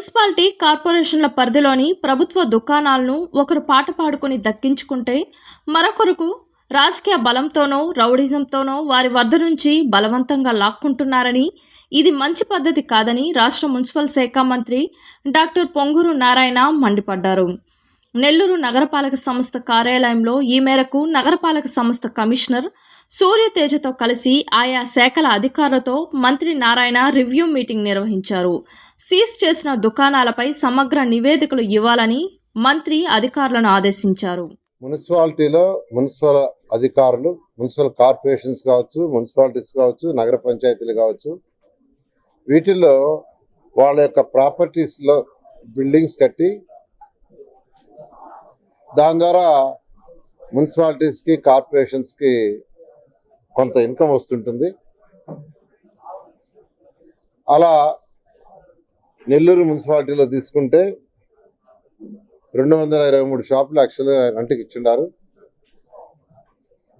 Municipality, కార్పొరేషన్ల పరిధిలోని ప్రభుత్వ దుకాణాలను ఒకరు పాట పాడుకుని దక్కించుకుంటే మరొకరుకు రాజకీయ బలంతోనో, రౌడీజంతోనో వారి వద్ద నుంచి బలవంతంగా లాక్కుంటున్నారని, ఇది మంచి పద్ధతి కాదని రాష్ట్ర మున్సిపల్ శాఖ మంత్రి డాక్టర్ పొంగూరు నారాయణ మండిపడ్డారు. నెల్లూరు నగరపాలక సంస్థ కార్యాలయంలో ఈ మేరకు నగరపాలక సంస్థ కమిషనర్ సూర్యతేజతో కలిసి ఆయా శాఖల అధికారులతో మంత్రి నారాయణ రివ్యూ మీటింగ్ నిర్వహించారు. సీజ్ చేసిన దుకాణాలపై సమగ్ర నివేదికలు ఇవ్వాలని మంత్రి అధికారులను ఆదేశించారు. మున్సిపాలిటీలో మున్సిపల్ అధికారులు, మున్సిపల్ కార్పొరేషన్స్ కావచ్చు, మున్సిపాలిటీస్ కావచ్చు, నగర పంచాయతీలు కావచ్చు, వీటిల్లో వాళ్ళ యొక్క ప్రాపర్టీస్లో బిల్డింగ్స్ కట్టి దాని ద్వారా మున్సిపాలిటీస్కి, కార్పొరేషన్స్కి కొంత ఇన్కమ్ వస్తుంటుంది. అలా నెల్లూరు మున్సిపాలిటీలో తీసుకుంటే 223 షాపులు యాక్చువల్గా రెంట్కి ఇచ్చున్నారు.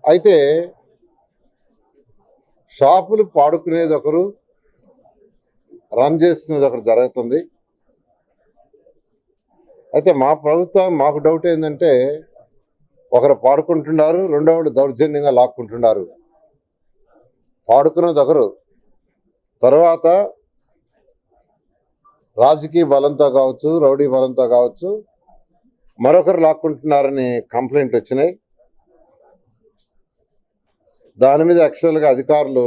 అయితే షాపులు పాడుకునేది ఒకరు, రన్ చేసుకునేది ఒకరు జరుగుతుంది. అయితే మా ప్రభుత్వం మాకు డౌట్ ఏంటంటే, ఒకరు పాడుకుంటున్నారు, రెండోవాళ్ళు దౌర్జన్యంగా లాక్కుంటున్నారు. పాడుకునేది ఒకరు, తర్వాత రాజకీయ బలంతో కావచ్చు, రౌడీ బలంతో కావచ్చు మరొకరు లాక్కుంటున్నారని కంప్లైంట్ వచ్చినాయి. దాని మీద యాక్చువల్గా అధికారులు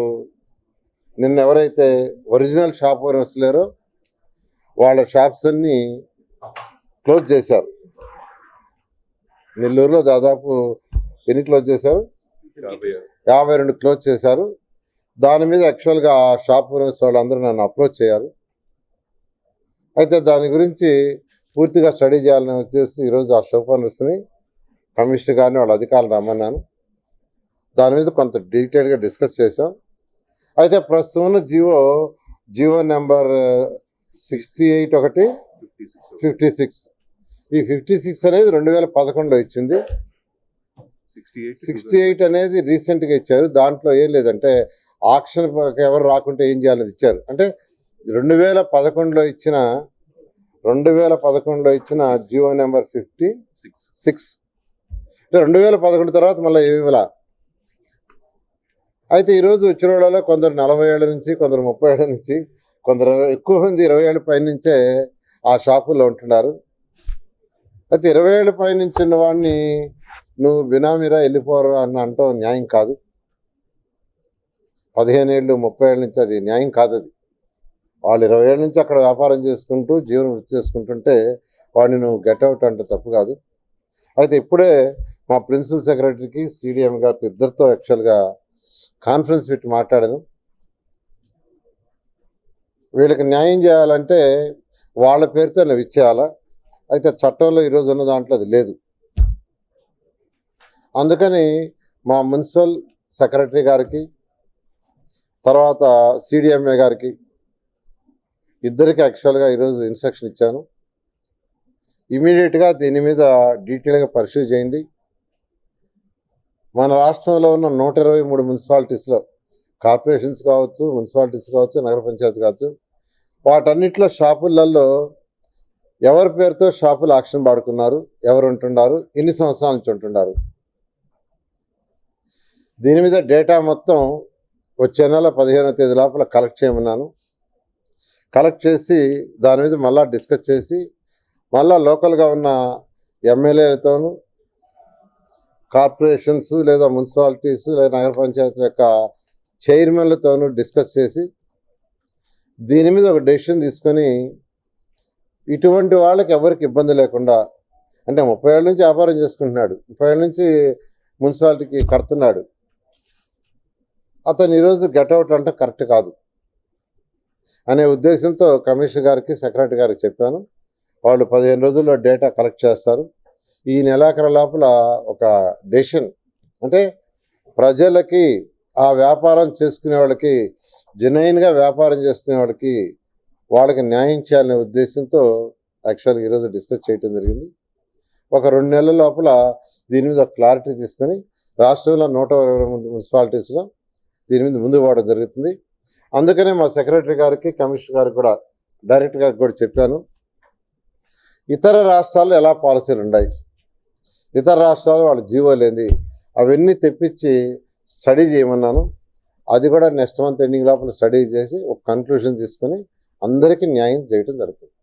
నిన్న ఎవరైతే ఒరిజినల్ షాప్ ఓనర్స్ లేరో వాళ్ళ షాప్స్ అన్ని క్లోజ్ చేశారు. నెల్లూరులో దాదాపు ఎన్ని క్లోజ్ చేశారు? 52 క్లోజ్ చేశారు. దాని మీద యాక్చువల్గా షాప్ ఓనర్స్ వాళ్ళందరూ నన్ను అప్రోచ్ చేయాలి. అయితే దాని గురించి పూర్తిగా స్టడీ చేయాలని ఉద్దేశిస్తూ ఈరోజు ఆ షాప్ ఓనర్స్ని, కమిషనర్ గారిని, వాళ్ళ అధికారులు రమ్మన్నాను. దాని మీద కొంత డీటెయిల్గా డిస్కస్ చేశాం. అయితే ప్రస్తుతం ఉన్న జీవో నెంబర్ 68/56 ఈ 56 అనేది 2011లో ఇచ్చింది. 68 అనేది రీసెంట్గా ఇచ్చారు. దాంట్లో ఏం లేదంటే ఆక్షన్ ఎవరు రాకుంటే ఏం చేయాలని ఇచ్చారు. అంటే 2011లో ఇచ్చిన జీవో నెంబర్ 56 అంటే 2011 తర్వాత మళ్ళీ ఏమిలా. అయితే ఈరోజు వచ్చిన వాళ్ళలో కొందరు 40 ఏళ్ళ నుంచి, కొందరు 30 ఏళ్ళ నుంచి, కొందరు ఎక్కువ మంది 20 ఏళ్ళ పై నుంచే ఆ షాపుల్లో ఉంటున్నారు. అయితే 20 ఏళ్ళ పై నుంచి ఉన్న వాడిని నువ్వు బినామీరా వెళ్ళిపోరు అని అంటాం న్యాయం కాదు. 15 ఏళ్ళు 30 ఏళ్ళ నుంచి అది న్యాయం కాదు. అది వాళ్ళు 20 ఏళ్ళ నుంచి అక్కడ వ్యాపారం చేసుకుంటూ జీవనం వృత్తి చేసుకుంటుంటే వాడిని నువ్వు గెట్అవుట్ అంటే తప్పు కాదు. అయితే ఇప్పుడే మా ప్రిన్సిపల్ సెక్రటరీకి, సిడిఎం గారితో ఇద్దరితో యాక్చువల్గా కాన్ఫరెన్స్ పెట్టి మాట్లాడాను. వీళ్ళకి న్యాయం చేయాలంటే వాళ్ళ పేరుతో నువ్వు ఇచ్చేయాలా. అయితే చట్టంలో ఈరోజు ఉన్న దాంట్లో అది లేదు. అందుకని మా మున్సిపల్ సెక్రటరీ గారికి, తర్వాత సిడిఎంఏ గారికి ఇద్దరికి యాక్చువల్గా ఈరోజు ఇన్స్ట్రక్షన్ ఇచ్చాను. ఇమీడియట్గా దీని మీద డీటెయిల్గా పరిశీలి చేయండి. మన రాష్ట్రంలో ఉన్న 123 మున్సిపాలిటీస్లో, కార్పొరేషన్స్ కావచ్చు, మున్సిపాలిటీస్ కావచ్చు, నగర పంచాయతీ కావచ్చు, వాటన్నిటిలో షాపులలో ఎవరి పేరుతో షాపులు ఆక్షన్ పాడుకున్నారు, ఎవరు ఉంటున్నారు, ఎన్ని సంవత్సరాల నుంచి ఉంటున్నారు, దీని మీద డేటా మొత్తం వచ్చే నెల 15వ తేదీ లోపల కలెక్ట్ చేయమన్నాను. కలెక్ట్ చేసి దాని మీద మళ్ళీ డిస్కస్ చేసి మళ్ళీ లోకల్గా ఉన్న ఎమ్మెల్యేలతోనూ, కార్పొరేషన్స్ లేదా మున్సిపాలిటీస్ లేదా నగర పంచాయతీల యొక్క చైర్మన్లతోనూ డిస్కస్ చేసి దీని మీద ఒక డెసిషన్ తీసుకొని ఇటువంటి వాళ్ళకి ఎవరికి ఇబ్బంది లేకుండా, అంటే 30 ఏళ్ళ నుంచి వ్యాపారం చేసుకుంటున్నాడు, 30 ఏళ్ళ నుంచి మున్సిపాలిటీకి కడుతున్నాడు, అతను ఈరోజు గెట్అవుట్ అంటే కరెక్ట్ కాదు అనే ఉద్దేశంతో కమిషనర్ గారికి, సెక్రటరీ గారికి చెప్పాను. వాళ్ళు 15 రోజుల్లో డేటా కలెక్ట్ చేస్తారు. ఈ నెలాఖరు లోపల ఒక డెసిషన్, అంటే ప్రజలకి, ఆ వ్యాపారం చేసుకునే వాళ్ళకి, జెన్యూన్గా వ్యాపారం చేసుకునే వాళ్ళకి న్యాయం చేయాలనే ఉద్దేశంతో యాక్చువల్గా ఈరోజు డిస్కస్ చేయడం జరిగింది. ఒక 2 నెలల లోపల దీని మీద క్లారిటీ తీసుకొని రాష్ట్రంలో 123 మున్సిపాలిటీస్లో దీని మీద ముందు పోవడం జరుగుతుంది. అందుకనే మా సెక్రటరీ గారికి, కమిషనర్ గారికి కూడా, డైరెక్టర్ గారికి కూడా చెప్పాను, ఇతర రాష్ట్రాల్లో ఎలా పాలసీలు ఉన్నాయి, ఇతర రాష్ట్రాలు వాళ్ళ జీవోలు ఏంది, అవన్నీ తెప్పించి స్టడీ చేయమన్నాను. అది కూడా నెక్స్ట్ మంత్ ఎండింగ్ లోపల స్టడీ చేసి ఒక కన్క్లూషన్ తీసుకొని అందరికీ న్యాయం చేయటం జరుగుతుంది.